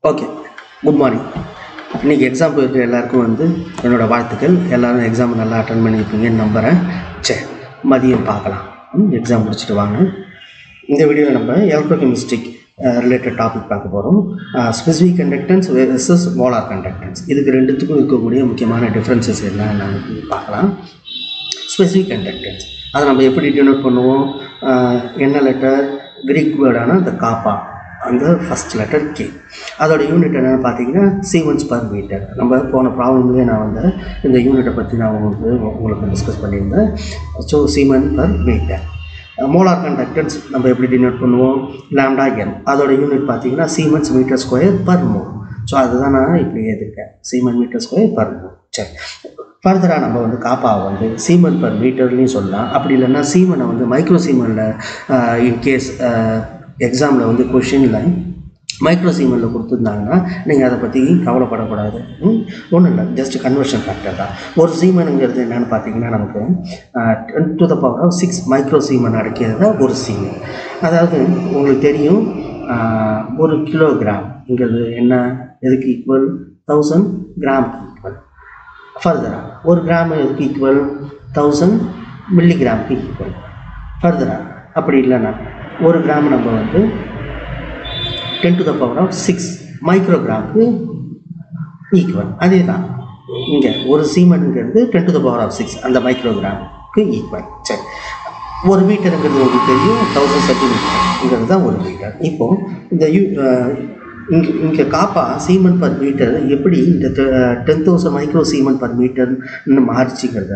Okay, good morning. இன்றைக்கி exam போயிருக்க எல்லாருக்கும் என்னோடய வாழ்த்துக்கள். எல்லோரும் எக்ஸாம் நல்லா அட்டன் பண்ணியிருப்பீங்கன்னு நம்புகிறேன். சரி, மதியம் பார்க்கலாம். எக்ஸாம் முடிச்சுட்டு வாங்க. இந்த வீடியோவில் நம்ம எலக்ட்ரோகெமிஸ்ட்ரிக் ரிலேட்டட் டாபிக் பார்க்க போகிறோம். Specific conductance versus molar conductance, இதுக்கு ரெண்டுத்துக்கும் இருக்கக்கூடிய முக்கியமான டிஃப்ரென்சஸ் என்னன்னு பார்க்கலாம். ஸ்பெசிஃபிக் கண்டக்டன்ஸ் அதை நம்ம எப்படி டினோட் பண்ணுவோம்? என்ன லெட்டர்? கிரீக் வேர்டான அந்த காப்பா, அந்த ஃபஸ்ட் லெட்டர் கே. அதோட யூனிட் என்னென்னு பார்த்தீங்கன்னா சீமென்ஸ் பர் மீட்டர். நம்ம போன ப்ராப்ளம்லேயே நான் இந்த யூனிட்டை பற்றி நான் உங்களுக்கு டிஸ்கஸ் பண்ணியிருந்தேன். So siemens per metre. Molar conductance நம்ம எப்படி டினோட் பண்ணுவோம்? Lambda M. அதோட யூனிட் பார்த்தீங்கன்னா siemens metre square per mole. So அதுதான் நான் இப்படி எழுதிருக்கேன், siemens metre square per mole. சரி, ஃபர்தராக நம்ம காப்பாவை சீமென் பர் மீட்டர்லையும் சொல்லலாம். அப்படி இல்லைன்னா சீமெனை மைக்ரோ சீமெனில் இன்கேஸ் எக்ஸாமில் கொஷினில் மைக்ரோ சீமெனில் கொடுத்துருந்தாங்கன்னா நீங்கள் அதை பற்றி கவலைப்படக்கூடாது. ஒன்றும் இல்லை, ஜஸ்ட் கன்வர்ஷன் ஃபேக்டர் தான். ஒரு சீமெனுங்கிறது என்னென்னு பார்த்தீங்கன்னா நமக்கு 10⁶ மைக்ரோ சீமென் அடக்கியது தான் ஒரு சீமென். அதாவது உங்களுக்கு தெரியும், 1 கிலோகிராம்ங்கிறது என்ன, எதுக்கு ஈக்குவல்? 1000 கிராமுக்கு ஈக்குவல். ஃபர்தராக 1 கிராம் எதுக்கு ஈக்குவல்? 1000 மில்லிகிராமுக்கு ஈக்குவல். ஃபர்தராக அப்படி இல்லைன்னா 1 கிராம் நம்ம 10⁶ மைக்ரோகிராமுக்கு ஈக்குவல். அதே தான் இங்கே ஒரு சீமென்ங்கிறது 10⁶ அந்த மைக்ரோகிராமுக்கு ஈக்குவல். சரி, ஒரு மீட்டருங்கிறது உங்களுக்கு தெரியும், 1000 சென்டிமீட்டருங்கிறது தான் ஒரு மீட்டர். இப்போது இந்த இங்கே காப்பா சீமென் பர் மீட்டர் எப்படி இந்த 10,000 மைக்ரோ சீமென் பர் மீட்டர்னு மாறிச்சுங்கிறத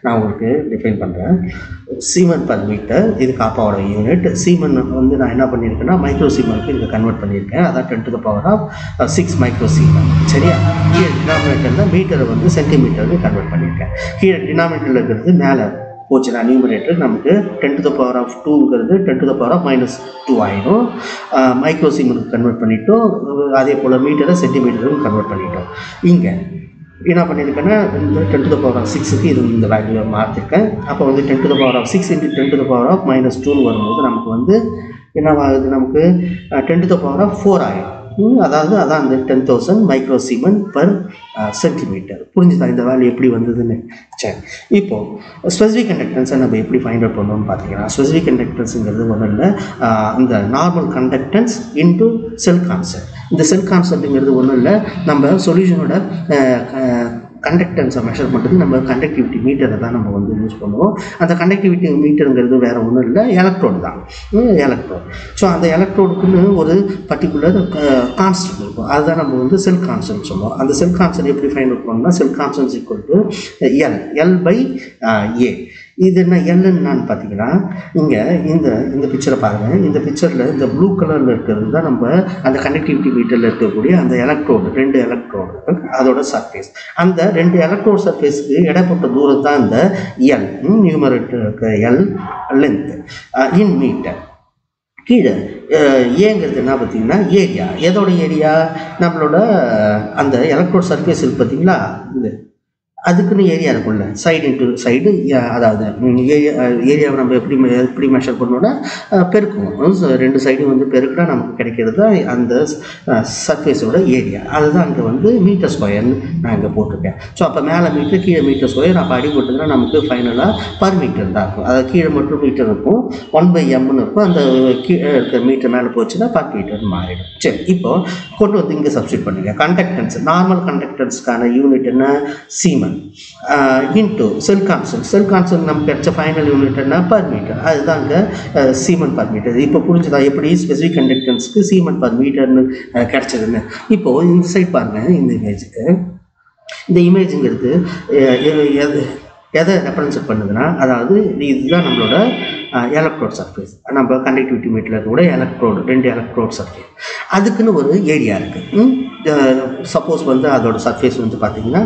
நான் உங்களுக்கு டிஃபைன் பண்ணுறேன். சீமென் பர் மீட்டர் இது காப்பாவோட யூனிட். சீமென் நான் என்ன பண்ணியிருக்கேன்னா மைக்ரோ சீமெனுக்கு இங்கே கன்வெர்ட் பண்ணியிருக்கேன். அதான் 10⁶ மைக்ரோ சீமென். சரியா? கீழே டினாமினேட்டரில் மீட்டரை சென்டிமீட்டருக்கு கன்வெர்ட் பண்ணியிருக்கேன். கீழே டினாமினேட்டரில் இருக்கிறது மேலே போச்சுன்னா நியூமரேட்டர் நமக்கு 10⁻²ங்கிறது 10⁻−2 ஆகிடும். மைக்ரோ சீமெனுக்கு கன்வெர்ட் பண்ணிட்டோம். அதே போல் மீட்டரை சென்டிமீட்டருக்கு கன்வெர்ட் பண்ணிட்டோம். இங்கே என்ன பண்ணியிருக்கேன்னா இந்த 10⁶ இது இந்த வேல்யூவை மாற்றிருக்கேன். அப்போ 10⁶ × 10⁻−2 வரும்போது நமக்கு என்னவாகுது? நமக்கு 10⁴ ஆகிடும். அதாவது அதான் அந்த 10,000 மைக்ரோ சீமென் பர் சென்டிமீட்டர். புரிஞ்சுதான் இந்த வேல்யூ எப்படி வந்ததுன்னு? சரி, இப்போது ஸ்பெசிஃபிக் கண்டக்டன்ஸை நம்ம எப்படி ஃபைண்ட் அவுட் பண்ணோம்னு பார்த்தீங்கன்னா, ஸ்பெசிஃபிக் கண்டக்டன்ஸுங்கிறது ஒன்றும் இல்லை, இந்த நார்மல் கண்டக்டன்ஸ் இன்டூ செல் கான்செப்ட். இந்த செல் கான்செப்ட்டுங்கிறது ஒன்றும் இல்லை, நம்ம சொல்யூஷனோட கண்டக்டன்ஸை மெஷர் பண்ணுறதுக்கு நம்ம கண்டக்டிவிட்டி மீட்டரை தான் நம்ம யூஸ் பண்ணுவோம். அந்த கண்டக்டிவிட்டி மீட்டருங்கிறது வேறு ஒன்றும் இல்லை, எலக்ட்ரோடு தான். எலக்ட்ரோடு. ஸோ அந்த எலக்ட்ரோடுக்குன்னு ஒரு பர்டிகுலர் கான்ஸ்டன்ட் இருக்கும், அதுதான் நம்ம செல் கான்ஸ்டன்ட் சொல்லுவோம். அந்த செல் கான்ஸ்டன்ட் எப்படி ஃபைண்ட் அவுட் பண்ணோம்னா, செல் கான்ஸ்டன்ட் ஈக்குவல் டு L/A. இது என்ன எல்லுன்னு பார்த்தீங்கன்னா, இங்கே இந்த பிக்சரை பாருங்கள். இந்த பிக்சரில் இந்த ப்ளூ கலரில் இருக்கிறது தான் நம்ம அந்த கண்டக்டிவிட்டி மீட்டரில் இருக்கக்கூடிய அந்த எலக்ட்ரோடு, 2 எலக்ட்ரோடு, அதோட சர்ஃபேஸ். அந்த 2 எலக்ட்ரோடு சர்ஃபேஸுக்கு இடைப்பட்ட தூரம் தான் இந்த எல், நியூமரேட்டர் இருக்க எல் லென்த் இன் மீட்டர். கீழே ஏங்கிறது என்ன பார்த்தீங்கன்னா ஏரியா. எதோட ஏரியா? நம்மளோட அந்த எலக்ட்ரோட் சர்ஃபேஸ் இருக்குது பார்த்தீங்களா, அதுக்குன்னு ஏரியா இருக்கும்ல, சைடு இன்ட்டு சைடு. அதாவது ஏரியாவை நம்ம எப்படி மெஷர் பண்ணோன்னா பெருக்குவோம். 2 சைடும் பெருக்கினா நமக்கு கிடைக்கிறது தான் அந்த சர்ஃபேஸோட ஏரியா. அதுதான் அங்கே மீட்டர் ஸ்கொயர்னு நான் இங்கே போட்டிருக்கேன். ஸோ அப்போ மேலே மீட்டர், கீழே மீட்டர் ஸ்கொயர். அப்போ அடி போட்டதுன்னா நமக்கு ஃபைனலாக பர் மீட்டர் தான் இருக்கும். அதாவது கீழே மட்டும் மீட்டர் இருக்கும், 1/mன்னு இருக்கும். அந்த கீழே இருக்கிற மீட்டர் மேலே போச்சுன்னா பர் மீட்டர்னு மாறிடும். சரி, இப்போது கொண்டு இங்கே சப்ஸ்டிட் பண்ணுங்க. கண்டக்டன்ஸ், நார்மல் கண்டக்டன்ஸ்க்கான யூனிட் என்ன? Siemens into cell constant. Cell constant நமக்கு கிடைச்ச ஃபைனல் யூனிட் என்ன? Per metre. அதுதான் அங்கே சீமென் பர் மீட்டர். இப்போ புரிஞ்சுதா எப்படி ஸ்பெசிஃபிக் கண்டக்டன்ஸ்க்கு சீமென் பர் மீட்டர்னு கிடைச்சதுன்னு? இப்போது இந்த சைட் பாருங்கள், இந்த இமேஜுக்கு. இந்த இமேஜுங்கிறது எதை ரெப்ரசன்ட் பண்ணுதுன்னா, அதாவது இதுதான் நம்மளோட எலக்ட்ரோட் சர்ஃபேஸ். நம்ம கண்டக்டிவிட்டி மீட்டரில் கூட எலக்ட்ரோடு, 2 எலக்ட்ரோட் சர்ஃபேஸ். அதுக்குன்னு ஒரு ஏரியா இருக்குது. சப்போஸ் அதோட சர்ஃபேஸ் பார்த்தீங்கன்னா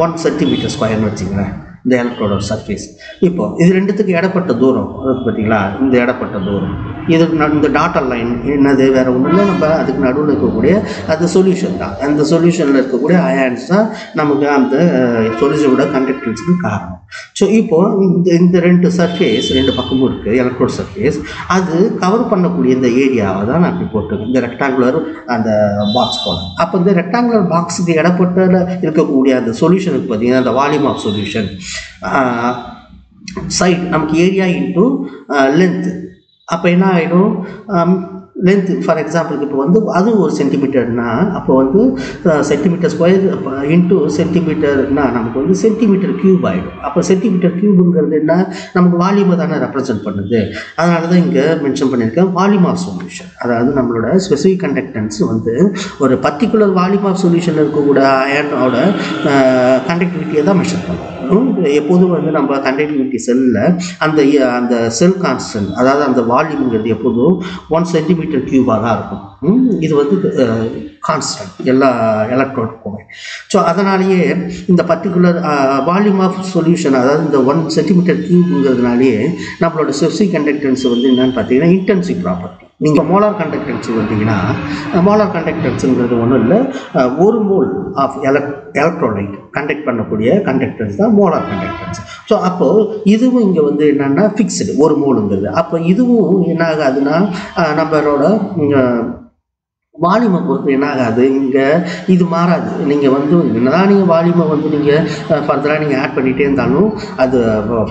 1 சென்டிமீட்டர் ஸ்கொயர்னு வச்சிங்களேன், இந்த எலக்ட்ரோட சர்ஃபேஸ். இப்போது இது ரெண்டுத்துக்கு இடப்பட்ட தூரம் பார்த்தீங்களா, இந்த இடப்பட்ட தூரம் இது இந்த டாட்டர் லைன் என்னது? வேறு ஒன்றும் இல்லை, நம்ம அதுக்கு நடுவில் இருக்கக்கூடிய அந்த சொல்யூஷன் தான். அந்த சொல்யூஷனில் இருக்கக்கூடிய அயான்ஸ் தான் நமக்கு அந்த சொல்யூஷனோட கண்டக்டன்ஸுக்கு காரணம். ஸோ இப்போ இந்த ரெண்டு சர்ஃபேஸ் ரெண்டு பக்கமும் இருக்குது எலக்ட்ரோட் சர்ஃபேஸ், அது கவர் பண்ணக்கூடிய இந்த ஏரியாவை தான் நான் இப்படி போட்டிருக்கேன், இந்த ரெக்டாங்குலர் அந்த பாக்ஸ் போல. அப்போ இந்த ரெக்டாங்குலர் பாக்ஸுக்கு இடப்பட்ட இருக்கக்கூடிய அந்த சொல்யூஷனுக்கு பார்த்தீங்கன்னா அந்த வால்யூம் ஆஃப் சொல்யூஷன் சைட் நமக்கு ஏரியா இன்டூ லென்த். அப்போ என்ன ஆகிடும், லென்த் ஃபார் எக்ஸாம்பிளுக்கு இப்போ வந்து அது ஒரு சென்டிமீட்டர்னா அப்போ வந்து சென்டிமீட்டர் ஸ்கொயர் இன்ட்டு சென்டிமீட்டர்னா நமக்கு வந்து சென்டிமீட்டர் க்யூப் ஆகிடும். அப்போ சென்டிமீட்டர் க்யூபுங்கிறது என்ன, நமக்கு வால்யூமை தானே ரெப்ரசென்ட் பண்ணுது. அதனால தான் இங்கே மென்ஷன் பண்ணியிருக்கேன் வால்யூம் ஆஃப் சொல்யூஷன். அதாவது நம்மளோட ஸ்பெசிஃபிக் கண்டக்டன்ஸ் வந்து ஒரு பர்டிகுலர் வால்யூம் ஆஃப் சொல்யூஷனில் இருக்கக்கூடிய அயனோட கண்டக்டிவிட்டியை தான் மெஷர் பண்ணுவோம். எப்போதும் வந்து நம்ம கண்டக்டிவிட்டி செல்லில் அந்த செல் கான்ஸ்டன்ட், அதாவது அந்த வால்யூம்ங்கிறது எப்போதும் 1 சென்டிமீட்டர் க்யூபாக தான் இருக்கும். இது வந்து கான்ஸ்டன்ட் எல்லா எலக்ட்ரோடுக்குமே. ஸோ அதனாலேயே இந்த பர்டிகுலர் வால்யூம் ஆஃப் சொல்யூஷன், அதாவது இந்த 1 சென்டிமீட்டர் க்யூப்ங்கிறதுனாலேயே நம்மளோட ஸ்பெசிஃபிக் கண்டக்டன்ஸ் வந்து என்னன்னு பார்த்தீங்கன்னா இன்டென்சிவ் ப்ராப்பர்ட்டி. நீங்கள் மோலார் கண்டக்டன்ஸ் வந்தீங்கன்னா மோலார் கண்டக்டன்ஸுங்கிறது ஒன்றும் இல்லை, 1 மோல் ஆஃப் எலக்ட்ரோலைட் கண்டக்ட் பண்ணக்கூடிய கண்டக்டன்ஸ் தான் மோலார் கண்டக்டன்ஸ். ஸோ அப்போது இதுவும் இங்கே வந்து என்னென்னா ஃபிக்ஸ்டு 1 மோலுங்கிறது. அப்போ இதுவும் என்ன ஆகாதுன்னா நம்மளோட வால்யூமை பொறுத்து என்ன ஆகாது, இங்கே இது மாறாது. நீங்கள் வந்து என்னதான் நீங்கள் வால்யூமை வந்து நீங்கள் ஃபர்தராக நீங்கள் ஆட் பண்ணிகிட்டே இருந்தாலும் அது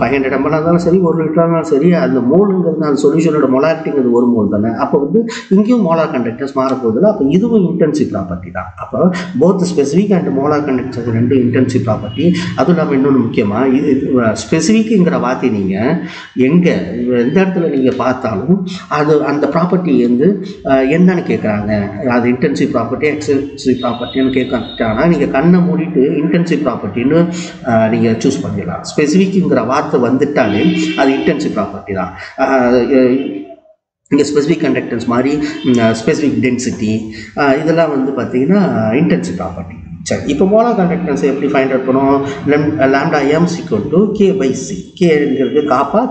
500 ml இருந்தாலும் சரி 1 லிட்டராக இருந்தாலும் சரி அந்த மோலுங்கிறது அந்த சொல்யூஷனோட மொலாரிட்டிங்கிறது 1 மோல் தானே. அப்போ வந்து இங்கேயும் மோலார் கண்டக்டர்ஸ் மாறப்போகுதுல. அப்போ இதுவும் இன்டென்சிவ் ப்ராப்பர்ட்டி தான். அப்போ both specific and molar conductors ரெண்டும் இன்டென்சிவ் ப்ராப்பர்ட்டி. அதுவும் இல்லாமல் இன்னொன்று முக்கியமாக இது ஸ்பெசிஃபிக்குங்கிற வார்த்தை நீங்கள் எங்கே எந்த இடத்துல நீங்கள் பார்த்தாலும் அது அந்த ப்ராப்பர்ட்டி வந்து என்னன்னு கேட்குறாங்க, அது இன்டென்சிவ் ப்ராப்பர்ட்டி எக்ஸ்டென்சிவ் ப்ராப்பர்ட்டின்னு கேட்கட்டாங்கன்னா நீங்கள் கண்ணை மூடிட்டு இன்டென்சிவ் ப்ராப்பர்ட்டின்னு நீங்கள் சூஸ் பண்ணிடலாம். ஸ்பெசிஃபிக்குங்கிற வார்த்தை வந்துட்டாலே அது இன்டென்சிவ் ப்ராப்பர்ட்டி தான். இங்கே ஸ்பெசிஃபிக் கண்டக்டன்ஸ் மாதிரி ஸ்பெசிஃபிக் டென்சிட்டி இதெல்லாம் வந்து பார்த்திங்கன்னா இன்டென்சிவ் ப்ராப்பர்ட்டி. சரி, இப்போ மோலார் கண்டக்டன்ஸ் எப்படி ஃபைண்ட் அவுட் பண்ணுவோம், lambda M equal to K/C. கேங்கிறது காப்பா,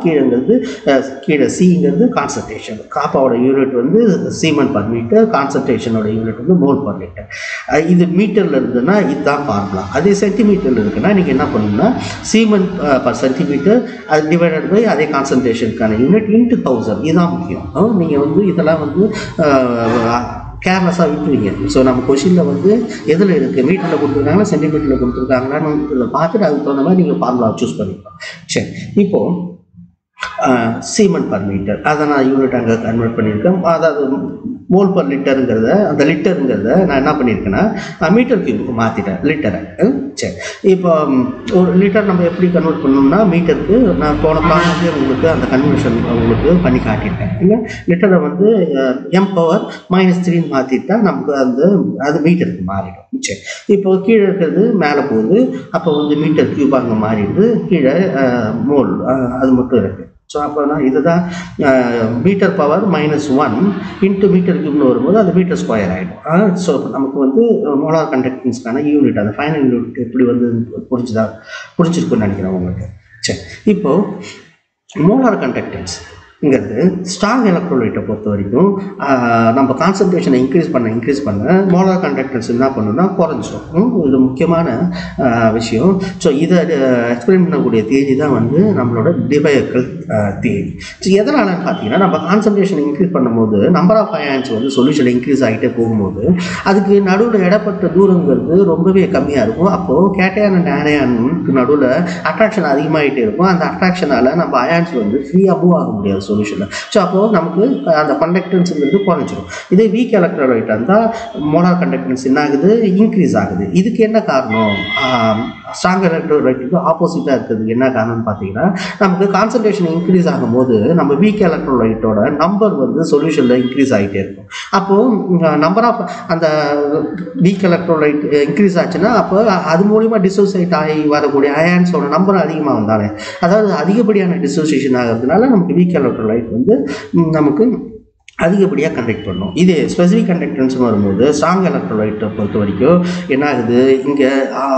கீழே சிங்கிறது கான்சன்ட்ரேஷன். காப்பாவோட யூனிட் வந்து சீமன் பர் மீட்டர், கான்சன்ட்ரேஷனோட யூனிட் வந்து மோல் பர் லிட்டர். இது மீட்டரில் இருந்ததுன்னா இதுதான் ஃபார்முலா. அதே சென்டிமீட்டரில் இருக்குன்னா நீங்கள் என்ன பண்ணணும்னா சீமன் பர் சென்டிமீட்டர் அது டிவைடட் பை அதே கான்சன்ட்ரேஷனுக்கான யூனிட் இன்ட்டு 1000. இதுதான் முக்கியம். நீங்கள் வந்து இதெல்லாம் வந்து கேர்லெஸ்ஸாக விட்டுருவீங்க. ஸோ நம்ம கொஷினில் வந்து எதில் இருக்குது, மீட்டரில் கொடுத்துருக்காங்களா சென்டிமீட்டரில் கொடுத்துருக்காங்களான்னு இதில் பார்த்துட்டு அதுக்கு தகுந்த மாதிரி நீங்கள் ஃபார்முலா சூஸ் பண்ணிக்கலாம். சரி, இப்போது சீமன் பர் மீட்டர் அதை நான் யூனிட் அங்கே கன்வெர்ட் பண்ணியிருக்கேன். அதாவது மோல் பர் லிட்டருங்கிறத அந்த லிட்டருங்கிறத நான் என்ன பண்ணியிருக்கேன்னா மீட்டர் கியூபுக்கு மாற்றிட்டேன் லிட்டரை. சரி, இப்போ ஒரு லிட்டர் நம்ம எப்படி கன்வெர்ட் பண்ணோம்னா மீட்டருக்கு நான் போன ப்ராப்ளம்லேயே உங்களுக்கு அந்த கன்வர்ஷன் உங்களுக்கு பண்ணி காட்டியிருக்கேன். இல்லை லிட்டரை வந்து m⁻³ மாற்றிட்டா நமக்கு அது மீட்டருக்கு மாறிடும். சரி, இப்போ கீழே இருக்கிறது மேலே போகுது, அப்போ வந்து மீட்டர் கியூப் அங்கே மாறிடுது, கீழே மோல் அது மட்டும் இருக்குது. ஸோ அப்போ நான் இதுதான் மீட்டர் பவர் -1 இன்ட்டு மீட்டர் கியூப்னு வரும்போது அது மீட்டர் ஸ்கொயர் ஆகிடும். ஸோ நமக்கு வந்து மோலார் கண்டக்டன்ஸ்க்கான யூனிட் அந்த ஃபைனல் யூனிட் எப்படி வந்து புரிஞ்சிருக்குன்னு நினைக்கிறேன் உங்களுக்கு. சரி, இப்போது மோலார் கண்டக்டன்ஸ்ங்கிறது ஸ்ட்ராங் எலக்ட்ரோலைட்டை பொறுத்த வரைக்கும் நம்ம கான்சன்ட்ரேஷனை இன்க்ரீஸ் பண்ண மோலார் கண்டக்டன்ஸ் என்ன பண்ணணும்னா குறைஞ்சிடும். இது முக்கியமான விஷயம். ஸோ இதை எக்ஸ்பிளைன் பண்ணக்கூடிய தியரி தான் வந்து நம்மளோட டிபயக்கல் தியரி. ஸோ எதனாலன்னு பார்த்தீங்கன்னா நம்ம கான்சன்ட்ரேஷன் இன்க்ரீஸ் பண்ணும்போது நம்பர் ஆஃப் அயான்ஸ் வந்து சொல்யூஷன் இன்க்ரீஸ் ஆகிட்டே போகும்போது அதுக்கு நடுவில் இடப்பட்ட தூரங்கிறது ரொம்பவே கம்மியாக இருக்கும். அப்போது கேட்டையான் அண்ட் ஆனையானுக்கு நடுவில் அட்ராக்ஷன் அதிகமாகிட்டே இருக்கும். அந்த அட்ராக்ஷனால் நம்ம அயான்ஸ் வந்து ஃப்ரீயாக மூவ் ஆக முடியாது சொல்யூஷனில். ஸோ அப்போது நமக்கு அந்த கண்டக்டன்ஸுங்கிறது குறைஞ்சிடும். இதே வீக் எலக்ட்ரோலைட் இருந்தால் மோலார் கண்டக்டன்ஸ் என்ன ஆகுது, இன்க்ரீஸ் ஆகுது. இதுக்கு என்ன காரணம், ஸ்ட்ராங் எலக்ட்ரோலைட்டுக்கு ஆப்போசிட்டாக இருக்கிறதுக்கு என்ன காரணம்னு பார்த்தீங்கன்னா நமக்கு கான்சன்ட்ரேஷன் இன்க்ரீஸ் ஆகும்போது நம்ம வீக் எலக்ட்ரோலைட்டோட நம்பர் வந்து சொல்யூஷனில் இன்க்ரீஸ் ஆகிட்டே இருக்கும். அப்போது நம்பர் ஆஃப் அந்த வீக் எலக்ட்ரோலைட் இன்க்ரீஸ் ஆச்சுன்னா அப்போ அது மூலிமா டிசோசியேட் ஆகி வரக்கூடிய அயான்ஸோட நம்பர் அதிகமாக வந்தாலே, அதாவது அதிகப்படியான டிசோசியேஷன் ஆகிறதுனால நமக்கு வீக் எலக்ட்ரோலைட் வந்து நமக்கு அதிகப்படியாக கண்டக்ட் பண்ணும். இது ஸ்பெசிஃபிக் கண்டக்டன்ஸ் வரும்போது ஸ்ட்ராங் எலக்ட்ரோலைட்டை பொறுத்த வரைக்கும் என்ன ஆகுது, இங்கே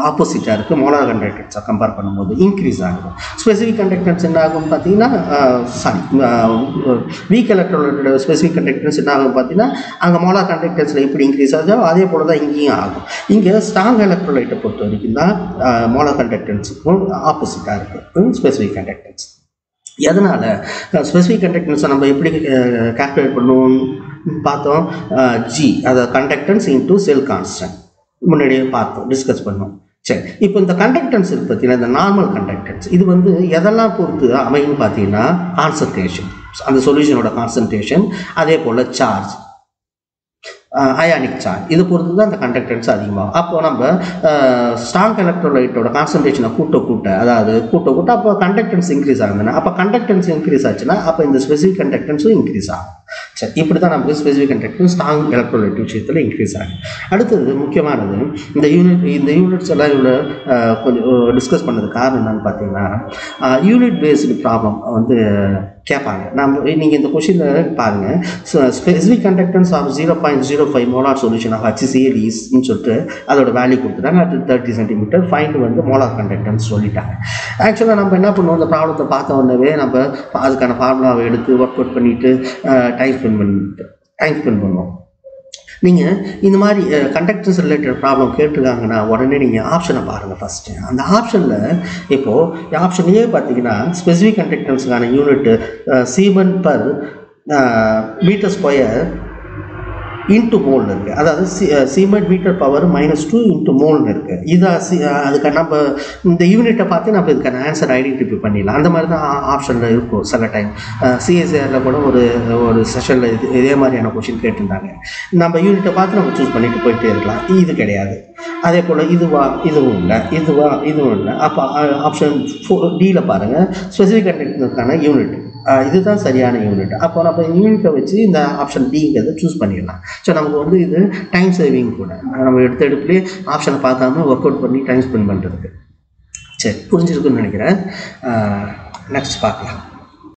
ஆப்போசிட்டாக இருக்குது. மோலார் கண்டக்டன்ஸை கம்பேர் பண்ணும்போது இன்க்ரீஸ் ஆகும். ஸ்பெசிஃபிக் கண்டக்டன்ஸ் என்ன ஆகும் பார்த்தீங்கன்னா, வீக் எலக்ட்ரோலைட்டோட ஸ்பெசிஃபிக் கண்டக்டன்ஸ் என்ன ஆகும் பார்த்தீங்கன்னா, அங்கே மோலார் கண்டக்டன்ஸில் எப்படி இன்க்ரீஸ் ஆகுதோ அதே போல் தான் இங்கேயும் ஆகும். இங்கே ஸ்ட்ராங் எலக்ட்ரோலைட்டை பொறுத்த வரைக்கும் தான் மோலார் கண்டக்டன்ஸுக்கும் ஆப்போசிட்டாக இருக்குது ஸ்பெசிஃபிக் கண்டக்டன்ஸ். எதனால் ஸ்பெசிஃபிக் கண்டக்டன்ஸை நம்ம எப்படி கால்குலேட் பண்ணுவோம்னு பார்த்தோம். ஜி, அதாவது கண்டக்டன்ஸ் இன்டூ செல் கான்ஸ்டன்ட் முன்னாடியே பார்த்தோம், டிஸ்கஸ் பண்ணோம். சரி, இப்போ இந்த கண்டக்டன்ஸ் இருக்கு பார்த்தீங்கன்னா, இந்த நார்மல் கண்டக்டன்ஸ் இது வந்து எதெல்லாம் பொறுத்து அமைன்னு பார்த்தீங்கன்னா, கான்சன்ட்ரேஷன், அந்த சொல்யூஷனோட கான்சன்ட்ரேஷன், அதே போல் சார்ஜ், அயானிக் சார்ஜ், இது பொறுத்து தான் அந்த கண்டக்டன்ஸ் அதிகமாகும். அப்போ நம்ம ஸ்ட்ராங் எலக்ட்ரோலைட்டோட கான்சன்ட்ரேஷனை கூட்ட அதாவது கூட்ட அப்போ கண்டக்டன்ஸ் இன்க்ரீஸ் ஆகுதுன்னா, அப்போ கண்டக்டன்ஸ் இன்க்ரீஸ் ஆச்சுன்னா அப்போ இந்த ஸ்பெசிஃபிக் கண்டக்டன்ஸும் இன்க்ரீஸ் ஆகும். சரி, இப்படி தான் நமக்கு ஸ்பெசிஃபிக் கண்டக்டன்ஸ் ஸ்ட்ராங் எலக்ட்ரோலைட் விஷயத்தில் இன்க்ரீஸ் ஆகும். அடுத்தது முக்கியமானது, இந்த யூனிட்ஸ் எல்லாம் இவ்வளோ கொஞ்சம் டிஸ்கஸ் பண்ணது காரணம் என்னன்னு பார்த்தீங்கன்னா, யூனிட் பேஸ்டு ப்ராப்ளம் வந்து கேட்பாங்க. நீங்கள் இந்த கொஷினில் பாருங்கள், specific conductance of 0.05 molar solution of HCl ன்னு சொல்லிட்டு அதோட வேல்யூ கொடுத்துட்டாங்க. அது 30 சென்டிமீட்டர். ஃபைண்ட் வந்து மோலார் கண்டக்டன்ஸ் சொல்லிட்டாங்க. ஆக்சுவலாக நம்ம என்ன பண்ணுவோம், இந்த ப்ராப்ளத்தை பார்த்த உடனே நம்ம அதுக்கான ஃபார்முலாவை எடுத்து ஒர்க் அவுட் பண்ணிவிட்டு டைம் ஸ்பெண்ட் பண்ணுவோம். நீங்கள் இந்த மாதிரி கண்டக்டன்ஸ் ரிலேட்டட் ப்ராப்ளம் கேட்டிருக்காங்கன்னா உடனே நீங்கள் ஆப்ஷனை பாருங்கள். ஃபஸ்ட்டு அந்த ஆப்ஷனில் இப்போது ஆப்ஷன் ஏ பார்த்தீங்கன்னா, ஸ்பெசிஃபிக் கண்டக்டன்ஸுக்கான unit siemens per metre square into மோல்னு இருக்குது. அதாவது சீமெண்ட் மீட்டர் பவர் -2 இன்ட்டு மோல்னு இருக்குது. அதுக்கு நம்ம இந்த யூனிட்டை பார்த்து நம்ம இதுக்கான ஆன்சர் ஐடென்டிஃபை பண்ணிடலாம். அந்த மாதிரி தான் ஆப்ஷனில் இருக்கும். சில டைம் சிஎஸ்ஆரில் கூட ஒரு செஷனில் இதே மாதிரியான கொஷின் கேட்டிருந்தாங்க. நம்ம யூனிட்டை பார்த்து நம்ம சூஸ் பண்ணிட்டு போயிட்டே இருக்கலாம். இது கிடையாது. அதே போல் இதுவும் இல்லை, இதுவும் இல்லை. அப்போ ஆப்ஷன் டியில் பாருங்கள், ஸ்பெசிஃபிக் கண்டக்டன்ஸுக்கான யூனிட் இதுதான் சரியான யூனிட். அப்போ நம்ம யூனிட்டை வச்சு இந்த ஆப்ஷன் டிங்கிறத சூஸ் பண்ணிடலாம். ஸோ நமக்கு வந்து இது டைம் சேவிங் கூட. நம்ம எடுத்துலேயே ஆப்ஷனை பார்க்காம ஒர்க் அவுட் பண்ணி டைம் ஸ்பெண்ட் பண்ணுறதுக்கு. சரி, புரிஞ்சிருக்குன்னு நினைக்கிறேன். நெக்ஸ்ட் பார்க்கலாம்.